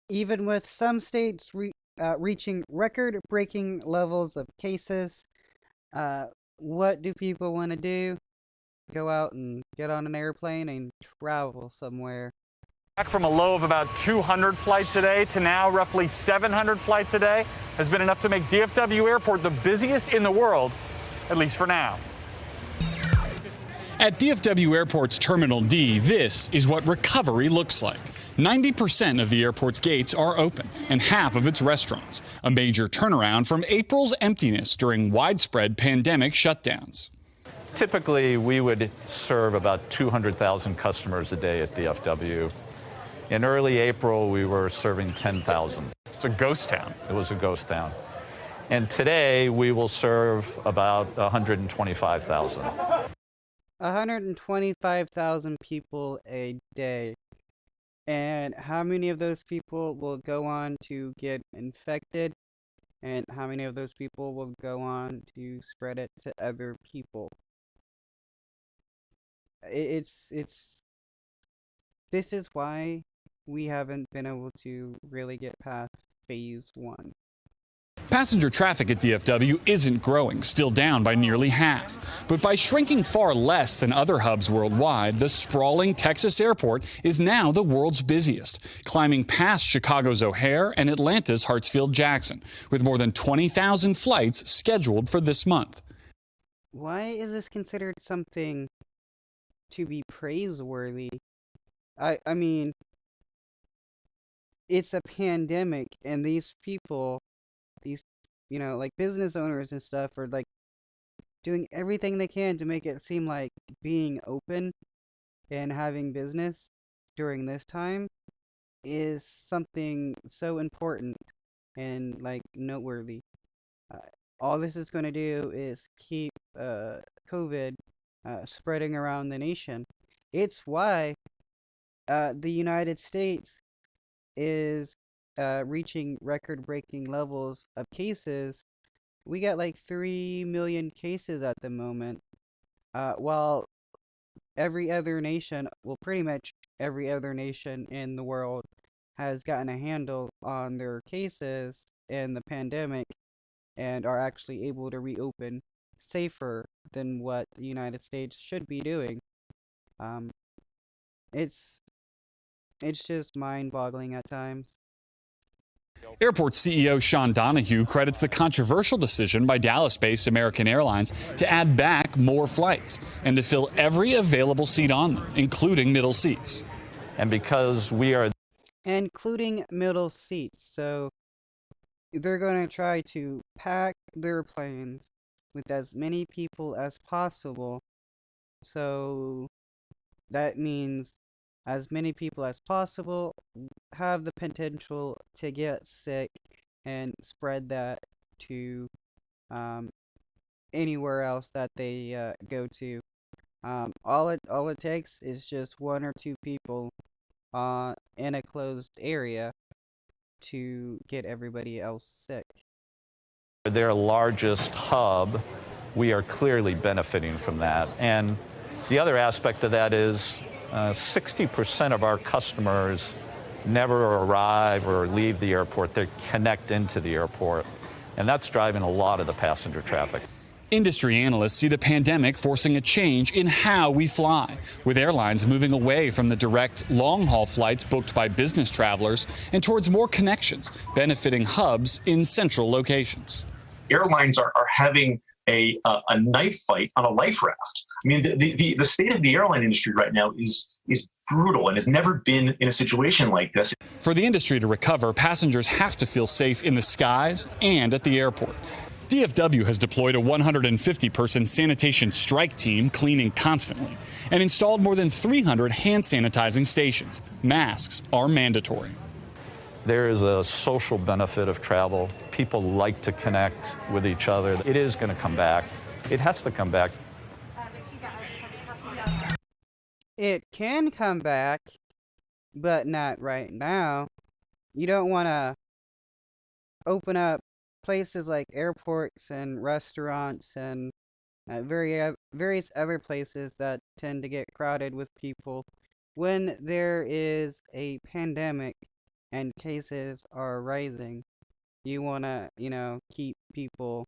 Even with some states reaching record-breaking levels of cases, uh, what do people want to do? Go out and get on an airplane and travel somewhere. Back from a low of about 200 flights a day to now roughly 700 flights a day has been enough to make DFW Airport the busiest in the world, at least for now. At DFW Airport's Terminal D, this is what recovery looks like. 90% of the airport's gates are open and half of its restaurants, a major turnaround from April's emptiness during widespread pandemic shutdowns. Typically, we would serve about 200,000 customers a day at DFW. In early April, we were serving 10,000. It's a ghost town. It was a ghost town. And today, we will serve about 125,000. 125,000 people a day. And how many of those people will go on to get infected? And how many of those people will go on to spread it to other people? This is why we haven't been able to really get past phase one. Passenger traffic at DFW isn't growing, still down by nearly half. But by shrinking far less than other hubs worldwide, the sprawling Texas airport is now the world's busiest, climbing past Chicago's O'Hare and Atlanta's Hartsfield-Jackson, with more than 20,000 flights scheduled for this month. Why is this considered something to be praiseworthy? I mean, it's a pandemic, and these people, these, like business owners and stuff are like doing everything they can to make it seem like being open and having business during this time is something so important and like noteworthy. All this is going to do is keep COVID spreading around the nation. It's why the United States is reaching record-breaking levels of cases. We got like 3 million cases at the moment, while every other nation, well, pretty much every other nation in the world has gotten a handle on their cases and the pandemic and are actually able to reopen safer than what the United States should be doing. Um, it's just mind-boggling at times. Airport CEO Sean Donahue credits the controversial decision by Dallas-based American Airlines to add back more flights and to fill every available seat on them, including middle seats. And because we are including middle seats, so they're going to try to pack their planes with as many people as possible. So that means as many people as possible have the potential to get sick and spread that to anywhere else that they go to. All it takes is just one or two people in a closed area to get everybody else sick. Their largest hub, we are clearly benefiting from that. And the other aspect of that is 60% of our customers never arrive or leave the airport. They connect into the airport. And that's driving a lot of the passenger traffic. Industry analysts see the pandemic forcing a change in how we fly, with airlines moving away from the direct long-haul flights booked by business travelers and towards more connections, benefiting hubs in central locations. Airlines are having a knife fight on a life raft. I mean, the state of the airline industry right now is brutal and has never been in a situation like this. For the industry to recover, passengers have to feel safe in the skies and at the airport. DFW has deployed a 150-person sanitation strike team cleaning constantly and installed more than 300 hand sanitizing stations. Masks are mandatory. There is a social benefit of travel. People like to connect with each other. It is going to come back. It has to come back. It can come back, but not right now. You don't want to open up places like airports and restaurants and various other places that tend to get crowded with people when there is a pandemic and cases are rising, you want to, keep people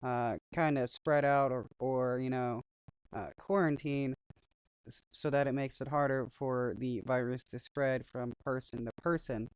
kind of spread out, or quarantine, so that it makes it harder for the virus to spread from person to person.